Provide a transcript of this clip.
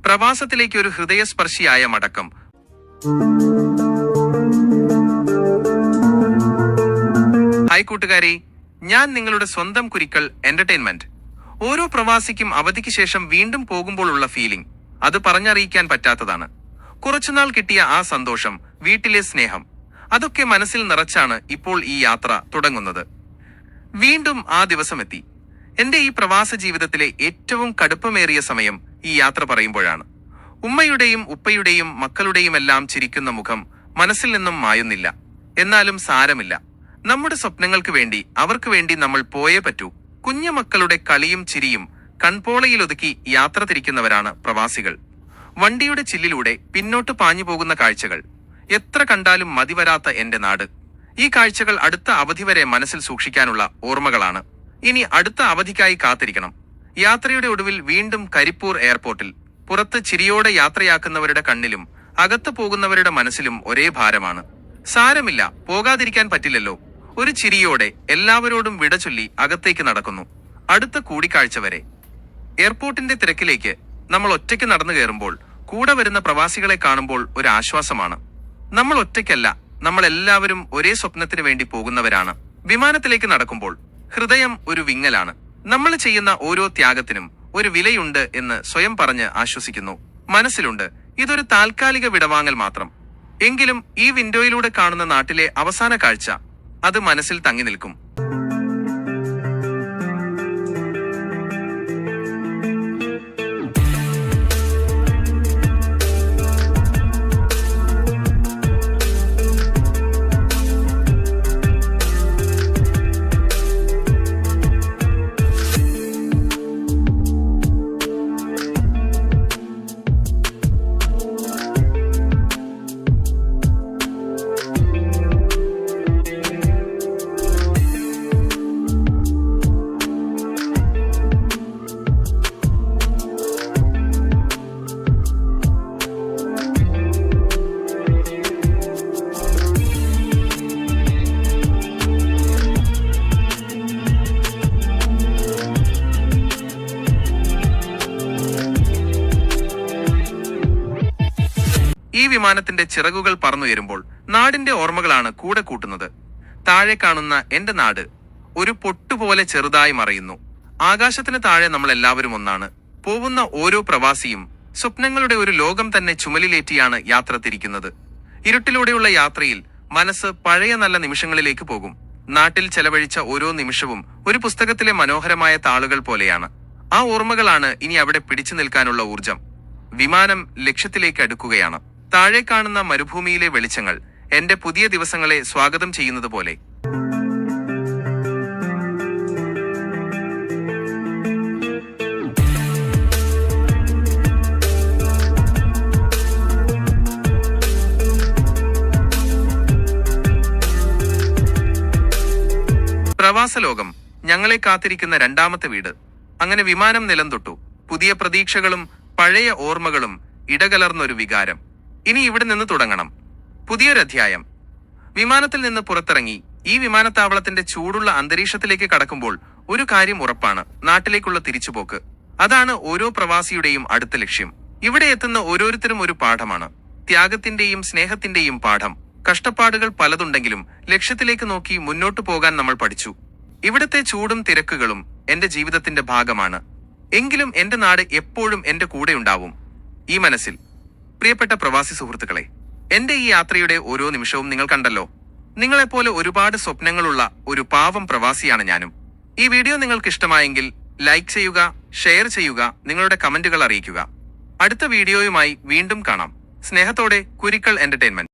പ്രവാസത്തിലേക്ക് ഒരു ഹൃദയസ്പർശിയായ മടക്കം. ഹായ് കൂട്ടുകാരെ, ഞാൻ നിങ്ങളുടെ സ്വന്തം കുരിക്കൾ എന്റർടൈൻമെന്റ്. ഓരോ പ്രവാസിക്കും അവധിക്ക് ശേഷം വീണ്ടും പോകുമ്പോൾ ഉള്ള ഫീലിംഗ് അത് പറഞ്ഞറിയിക്കാൻ പറ്റാത്തതാണ്. കുറച്ചുനാൾ കിട്ടിയ ആ സന്തോഷം, വീട്ടിലെ സ്നേഹം, അതൊക്കെ മനസ്സിൽ നിറച്ചാണ് ഇപ്പോൾ ഈ യാത്ര തുടങ്ങുന്നത്. വീണ്ടും ആ ദിവസമെത്തി. എന്റെ ഈ പ്രവാസ ജീവിതത്തിലെ ഏറ്റവും കടുപ്പമേറിയ സമയം ഈ യാത്ര പറയുമ്പോഴാണ്. ഉമ്മയുടെയും ഉപ്പയുടെയും മക്കളുടെയും എല്ലാം ചിരിക്കുന്ന മുഖം മനസ്സിൽ നിന്നും മായുന്നില്ല. എന്നാലും സാരമില്ല, നമ്മുടെ സ്വപ്നങ്ങൾക്ക് വേണ്ടി, അവർക്ക് വേണ്ടി നമ്മൾ പോയേ പറ്റൂ. കുഞ്ഞു മക്കളുടെ കളിയും ചിരിയും കൺപോളയിലൊതുക്കി യാത്ര തിരിക്കുന്നവരാണ് പ്രവാസികൾ. വണ്ടിയുടെ ചില്ലിലൂടെ പിന്നോട്ട് പാഞ്ഞു പോകുന്ന കാഴ്ചകൾ എത്ര കണ്ടാലും മതിവരാത്ത എന്റെ നാട്. ഈ കാഴ്ചകൾ അടുത്ത അവധി വരെ മനസ്സിൽ സൂക്ഷിക്കാനുള്ള ഓർമ്മകളാണ്. ഇനി അടുത്ത അവധിക്കായി കാത്തിരിക്കണം. യാത്രയുടെ ഒടുവിൽ വീണ്ടും കരിപ്പൂർ എയർപോർട്ടിൽ. പുറത്ത് ചിരിയോടെ യാത്രയാക്കുന്നവരുടെ കണ്ണിലും അകത്ത് പോകുന്നവരുടെ മനസ്സിലും ഒരേ ഭാരമാണ്. സാരമില്ല, പോകാതിരിക്കാൻ പറ്റില്ലല്ലോ. ഒരു ചിരിയോടെ എല്ലാവരോടും വിട ചൊല്ലി അകത്തേക്ക് നടക്കുന്നു. അടുത്ത കൂടിക്കാഴ്ച വരെ. എയർപോർട്ടിന്റെ തിരക്കിലേക്ക് നമ്മൾ ഒറ്റയ്ക്ക് നടന്നു കയറുമ്പോൾ കൂടെ വരുന്ന പ്രവാസികളെ കാണുമ്പോൾ ഒരു ആശ്വാസമാണ്. നമ്മൾ ഒറ്റയ്ക്കല്ല, നമ്മൾ എല്ലാവരും ഒരേ സ്വപ്നത്തിന് വേണ്ടി പോകുന്നവരാണ്. വിമാനത്തിലേക്ക് നടക്കുമ്പോൾ ഹൃദയം ഒരു വിങ്ങലാണ്. നമ്മൾ ചെയ്യുന്ന ഓരോ ത്യാഗത്തിനും ഒരു വിലയുണ്ട് എന്ന് സ്വയം പറഞ്ഞ് ആശ്വസിക്കുന്നു. മനസ്സിലുണ്ട്, ഇതൊരു താൽക്കാലിക വിടവാങ്ങൽ മാത്രം. എങ്കിലും ഈ വിൻഡോയിലൂടെ കാണുന്ന നാട്ടിലെ അവസാന കാഴ്ച അത് മനസ്സിൽ തങ്ങി നിൽക്കും. ഈ വിമാനത്തിന്റെ ചിറകുകൾ പറന്നുയരുമ്പോൾ നാടിന്റെ ഓർമ്മകളാണ് കൂടെ കൂട്ടുന്നത്. താഴെ കാണുന്ന എന്റെ നാട് ഒരു പൊട്ടുപോലെ ചെറുതായി മറയുന്നു. ആകാശത്തിന് താഴെ നമ്മൾ എല്ലാവരും ഒന്നാണ്. പോകുന്ന ഓരോ പ്രവാസിയും സ്വപ്നങ്ങളുടെ ഒരു ലോകം തന്നെ ചുമലിലേറ്റിയാണ് യാത്ര തിരിക്കുന്നത്. ഇരുട്ടിലൂടെയുള്ള യാത്രയിൽ മനസ്സ് പഴയ നല്ല നിമിഷങ്ങളിലേക്ക് പോകും. നാട്ടിൽ ചെലവഴിച്ച ഓരോ നിമിഷവും ഒരു പുസ്തകത്തിലെ മനോഹരമായ താളുകൾ പോലെയാണ്. ആ ഓർമ്മകളാണ് ഇനി അവിടെ പിടിച്ചു നിൽക്കാനുള്ള ഊർജം. വിമാനം ലക്ഷ്യത്തിലേക്ക് അടുക്കുകയാണ്. താഴെ കാണുന്ന മരുഭൂമിയിലെ വെളിച്ചങ്ങൾ എന്റെ പുതിയ ദിവസങ്ങളെ സ്വാഗതം ചെയ്യുന്നത് പോലെ. പ്രവാസ ലോകം ഞങ്ങളെ കാത്തിരിക്കുന്ന രണ്ടാമത്തെ വീട്. അങ്ങനെ വിമാനം നിലം തൊട്ടു. പുതിയ പ്രതീക്ഷകളും പഴയ ഓർമ്മകളും ഇടകലർന്നൊരു വികാരം. ഇനി ഇവിടെ നിന്ന് തുടങ്ങണം പുതിയൊരധ്യായം. വിമാനത്തിൽ നിന്ന് പുറത്തിറങ്ങി ഈ വിമാനത്താവളത്തിന്റെ ചൂടുള്ള അന്തരീക്ഷത്തിലേക്ക് കടക്കുമ്പോൾ ഒരു കാര്യം ഉറപ്പാണ്: നാട്ടിലേക്കുള്ള തിരിച്ചുപോക്ക്. അതാണ് ഓരോ പ്രവാസിയുടെയും അടുത്ത ലക്ഷ്യം. ഇവിടെ എത്തുന്ന ഓരോരുത്തരും ഒരു പാഠമാണ്. ത്യാഗത്തിന്റെയും സ്നേഹത്തിന്റെയും പാഠം. കഷ്ടപ്പാടുകൾ പലതുണ്ടെങ്കിലും ലക്ഷ്യത്തിലേക്ക് നോക്കി മുന്നോട്ടു പോകാൻ നമ്മൾ പഠിച്ചു. ഇവിടത്തെ ചൂടും തിരക്കുകളും എന്റെ ജീവിതത്തിന്റെ ഭാഗമാണ്. എങ്കിലും എന്റെ നാട് എപ്പോഴും എന്റെ കൂടെയുണ്ടാവും ഈ മനസ്സിൽ. പ്രിയപ്പെട്ട പ്രവാസി സുഹൃത്തുക്കളെ, എന്റെ ഈ യാത്രയുടെ ഓരോ നിമിഷവും നിങ്ങൾ കണ്ടല്ലോ. നിങ്ങളെപ്പോലെ ഒരുപാട് സ്വപ്നങ്ങളുള്ള ഒരു പാവം പ്രവാസിയാണ് ഞാനും. ഈ വീഡിയോ നിങ്ങൾക്ക് ഇഷ്ടമായെങ്കിൽ ലൈക്ക് ചെയ്യുക, ഷെയർ ചെയ്യുക, നിങ്ങളുടെ കമന്റുകൾ അറിയിക്കുക. അടുത്ത വീഡിയോയുമായി വീണ്ടും കാണാം. സ്നേഹത്തോടെ കുരിക്കൾ എന്റർടൈൻമെന്റ്.